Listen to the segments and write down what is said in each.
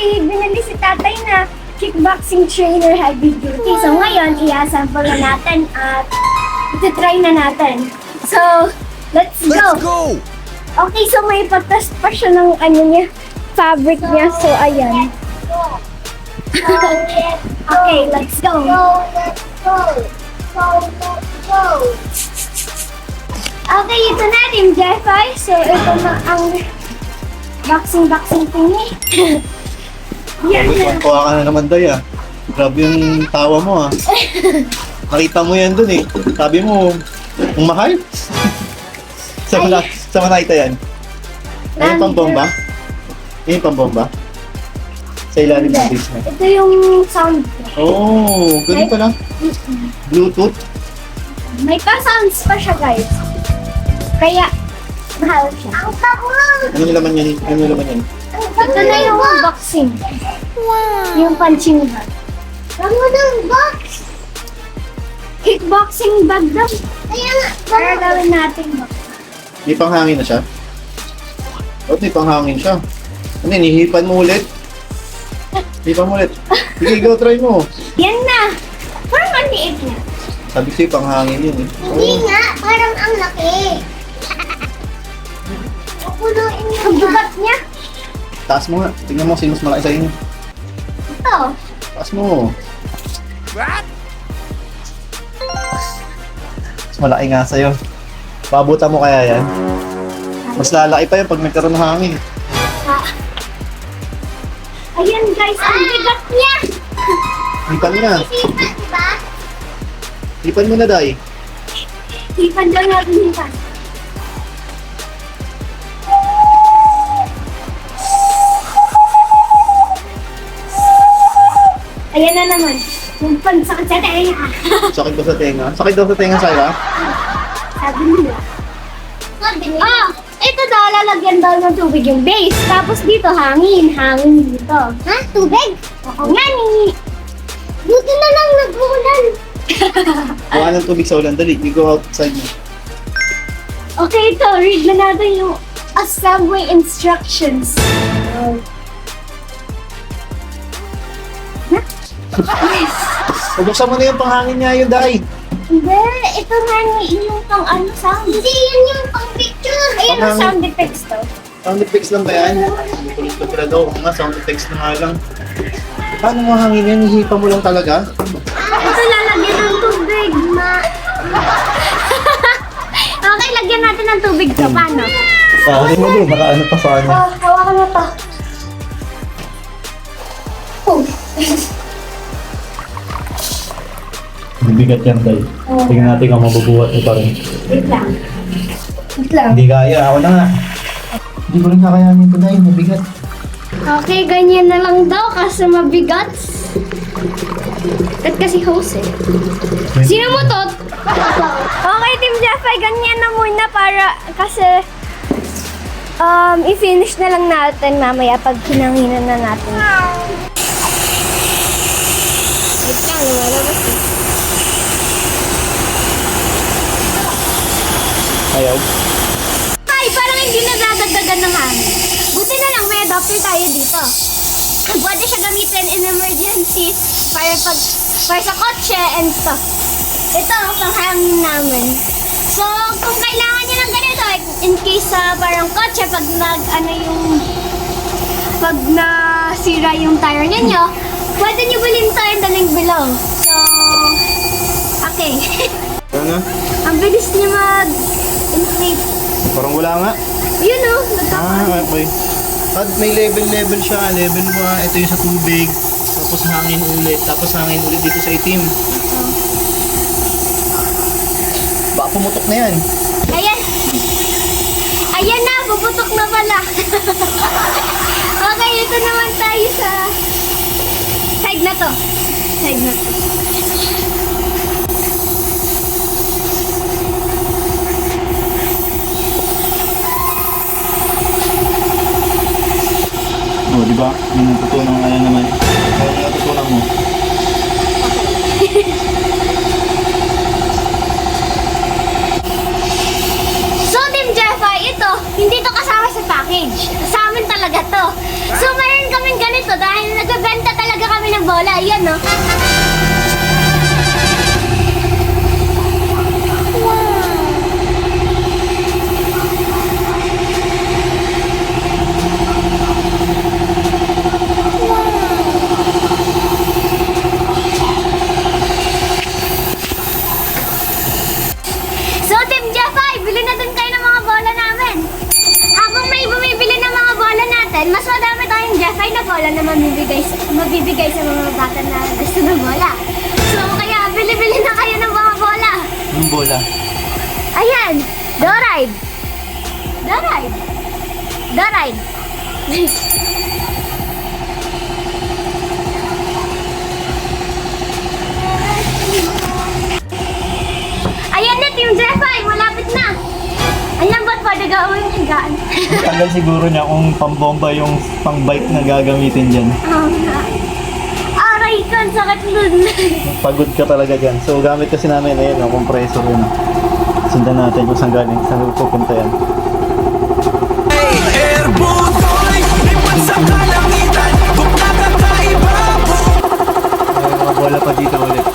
may binili si tatay na kickboxing trainer heavy duty. So ngayon, i-assemble na natin at iti-try na natin. So, let's go! Okay, so may patest pa siya ng fabric niya. So, ayan. Okay, let's go! Okay, ito na, Team Jeffy. So, ito na ang boxing thingy. Yan na. Kuha ka na naman, Day, ah. Grabe yung tawa mo, ah. Nakita mo yan dun, eh. Sabi mo, ang mahal? Saan mo nakita yan? Ayun pang bomba? Ayun pang bomba? Sa ilalim ng basement. Ito yung sound. Oh, ganun pala. Bluetooth? May pa-sounds pa siya, guys. Kaya, mahal siya. Ang tawa! Ano yung laman yan? Ano yung laman yan? Ito na yung boxing. Wow! Yung punching bag. Ano ng box? Kickboxing bag daw. Kaya nga. Para gawin natin box. May panghangin na siya? Ba't may panghangin siya? Ano yun, hihipan mo ulit? Hihipan mo ulit. Sige, go, try mo. Yan na. Parang ang liit niya. Sabi ko sa'yo, panghangin yun, eh. Hindi nga. Parang ang laki. Pupunuin niya. Ang bubat niya. Taas mo nga. Tingnan mo sino mas malaki sa inyo. Ito. Taas mo. Mas malaki nga sa'yo. Pabuta mo kaya yan? Mas lalaki pa yan pag nagkaroon ng hangin. Ayan guys, ang bigat niya. Hipan mo na. Isipan, diba? Hipan mo na, Day. Hipan daw natin hipan. Ayan na naman. Yung pansakit sa tenga. Sakit daw sa tenga. Sakit daw sa tenga sa'yo, ha? Sabi nila. Ah! Ito daw, lalagyan daw ng tubig yung base. Tapos dito, hangin. Hangin dito. Ha? Tubig? Oo nga ni. Buti na lang nag-uulan. Kuha ng tubig sa ulan. Dali, you go outside mo. Okay, ito. Read na natin yung assembly instructions. Buksan mo na yung panghangin niya yun, Day. Hindi, ito nga ni yung pang sound. Hindi, yan yung pang picture. Ayun ang sound effects to. Sound effects lang ba yan? Ito pala daw. Oo nga, sound effects na nga lang. Paano mo hangin yan? Hihipa mo lang talaga? Ito lalagyan ng tubig, ma. Okay, lagyan natin ng tubig to. Paano? Sabi mo doon, baka ano pa sa kanya. Hawakan mo to. Oh. Bibigat yan, Day. Tingnan natin kung mabubuhat ito rin. Wait lang. Wait lang. Hindi kaya, ako na nga. Hindi ko rin kakayanin ito, Day. Mabigat. Okay, ganyan na lang daw kasi mabigat. At kasi hose eh. Sino mo to? Okay, Team Jeffy, ganyan na muna para kasi i-finish na lang natin mamaya pag hinanginan na natin. Wait lang, lumalabas eh. Ayaw. Ay, parang hindi na dadagdagan ng hangin. Buti na lang may adapter tayo dito. Pwede siya gamitin in emergency para sa kotse and stuff. Ito ang panghangin namin. So, kung kailangan niyo ng ganito, in case sa parang kotse, pag nasira yung tire ninyo, pwede niyo bilhin tayo in the link below. So, okay. Ano? Ang bilis niya mag-inflate. Parang wala nga. Yun o, nagkakaroon. Okay. At may level siya. Level 1. Ito yung sa tubig. Tapos hangin ulit. Tapos hangin ulit dito sa itim. Baka pumutok na yan. Ayan. Ayan na, puputok na pala. Okay, ito naman tayo sa side na to. Side na to. Oh, di ba? Yung natutunan nga yan naman. Ano yung natutunan mo? So, Team Jeffy, ito, hindi to kasama sa package. Sa amin talaga to. So, mayroon kaming ganito dahil nagbebenta talaga kami ng bola. Ayan, no? So, Team Jeffy, bili na din kayo ng mga bola namin. Habang may bumibili ng mga bola natin, mas madami tayong Jeffy na bola na mabibigay sa mga bata na gusto ng bola. So, kaya bili-bili na kayo ng mga bola. Yung bola. Ayan, Doride. Doride. Doride. Ayan na, Team Jeffy, malapit na. Ayan ba't pwede gawin higaan? Tagal siguro niya kung pambomba yung pang-bike na gagamitin dyan. Aray ka, ang sakit nun. Pagod ka talaga dyan. So gamit kasi namin, ayun, compressor yun. Sundan natin kung saan galing, saan pupunta yan. Airbutoy, lipat sa kalangitan, bukla ka kaibabo. May mga bola pa dito ulit.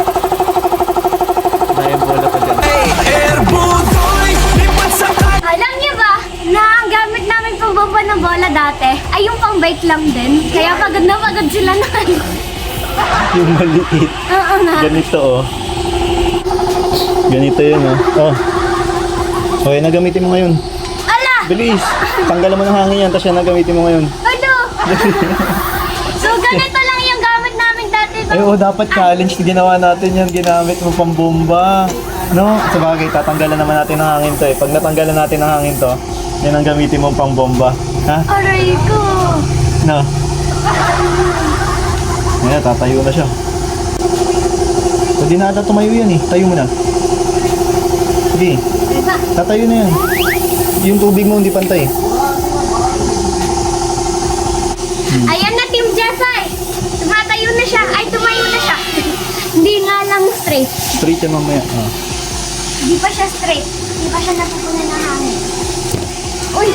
May bola pa dyan. Airbutoy, lipat sa kalangitan. Alam niyo ba na ang gamit namin pagbaba ng bola dati ay yung pang-bike lang din? Kaya pagod na pagod sila nun. Yung maliit. Oo nga. Ganito oh. Ganito yun oh. Oh. Okay, nagamitin mo ngayon. Ala! Bilis! Tanggalan mo ng hangin yan, tapos yan nagamitin mo ngayon. Ano? So ganito lang yung gamit namin dati. Ay, oh, dapat challenge na ginawa natin yan. Ginamit mo pang bomba. No? Sa bagay, tatanggalan naman natin ng hangin to eh. Pag natanggalan natin ng hangin to, yan ang gamitin mo pang bomba. Ha? Aray ko. No? Ayan, tatayo na siya. Pwede na ata tumayo yan eh. Tayo mo na. Sige, Diba? tatayo na yan. Yung tubig mo hindi pantay. Ayan na, Team Jeffy. Tumatayo na siya. Ay, tumayo na siya. Hindi nga lang straight. Straight yan mamaya. Ah. Hindi pa siya straight. Hindi pa siya napupunan ng hangin. Uy!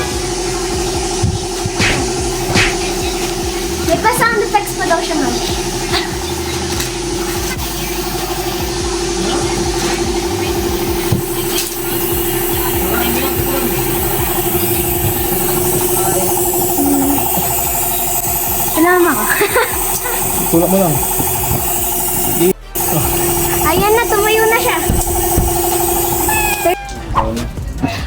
May pa sound effects pa daw siya, ma'am. Sinama ka. Tulak mo lang. Ayan na, tumayo na siya.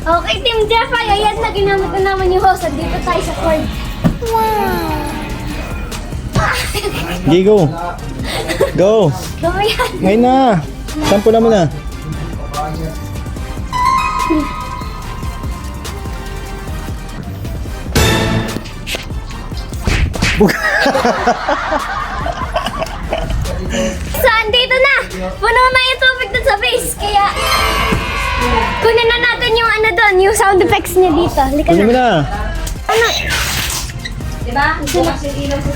Okay, Team Jeffy, ayan na, ginamit na naman yung hose. Dito tayo sa court. Wow! Okay, go. Go. Gawin. Ngayon na. Sampulan mo na. So, andito na. Puno na yung tubig dun sa base. Kaya, kunin na natin yung ano doon, yung sound effects niya dito. Halika Kunin mo na. na. Ano? Diba?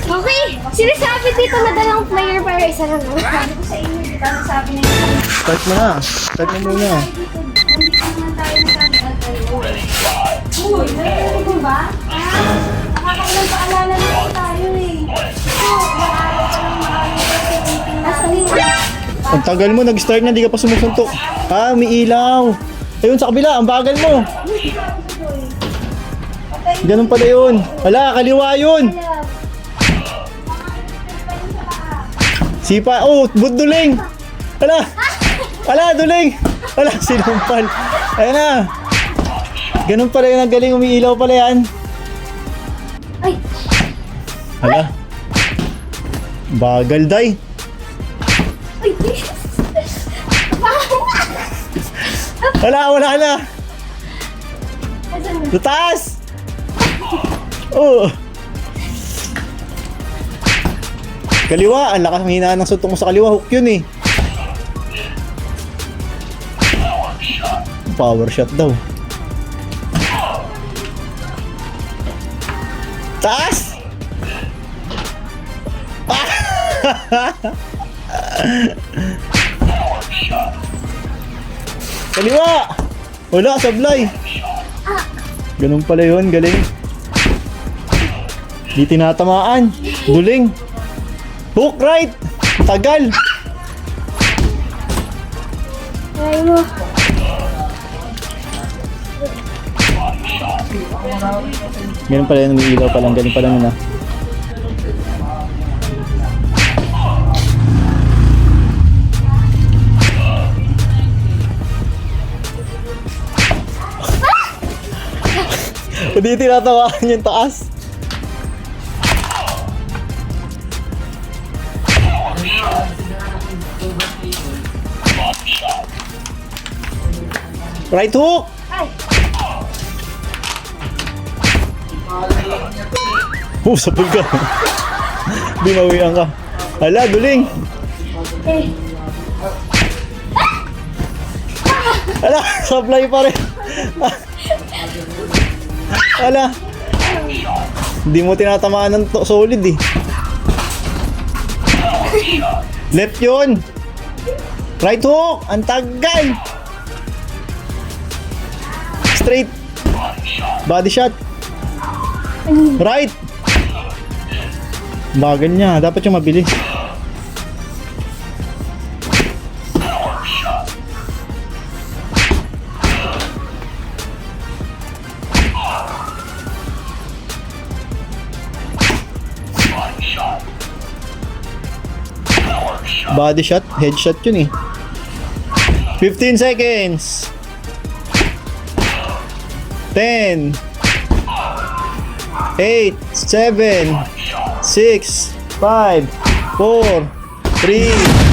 Okay. Sinasabi dito na dalawang player para isa lang. Sabi ko sa inyo, diba? Nasabi na yun. Start mo na. Start mo muna. Uy, narinig mo ba? Nakakailang paalala na tayo eh. Mag-aaral ka ng maraming. Ang tagal mo, nag-start na, di ka pa sumusuntok. Ah, may ilaw. Ayun, sa kabila, ang bagal mo. Ganun pala yun. Wala, kaliwa yun. Sipa, oh, duling. Wala. Wala, duling. Wala, sinumpal. Ayun na. Ganun pala yun, ang galing, umiilaw pala yan. Ay, Wala. Bagal, day. ay, Wala na. Asan na? Sa taas! Oh! Kaliwa, ang lakas ng hinaan ng suntok mo sa kaliwa, hook yun eh. Power shot daw. Taas! Kaliwa! Wala, sablay. Ganun pala yun, galing. Di tinatamaan. Duling. Hook right. Tagal. Try mo. Ganun pala yung umiilaw pa lang. Ganun pa lang na. Hindi tinatawakan yung taas. Right hook! Ay! Sapul ka. Binawian ka. Hala, duling. Eh. Hala, supply pa rin. Hala. Hindi mo tinatamaan ng solid eh. Left yun. Right hook. Ang tagal. Straight. Body shot. Right. Bagal niya. Dapat yung mabilis. Body shot, headshot yun eh. 15 seconds. 10 8 7 6 5 4 3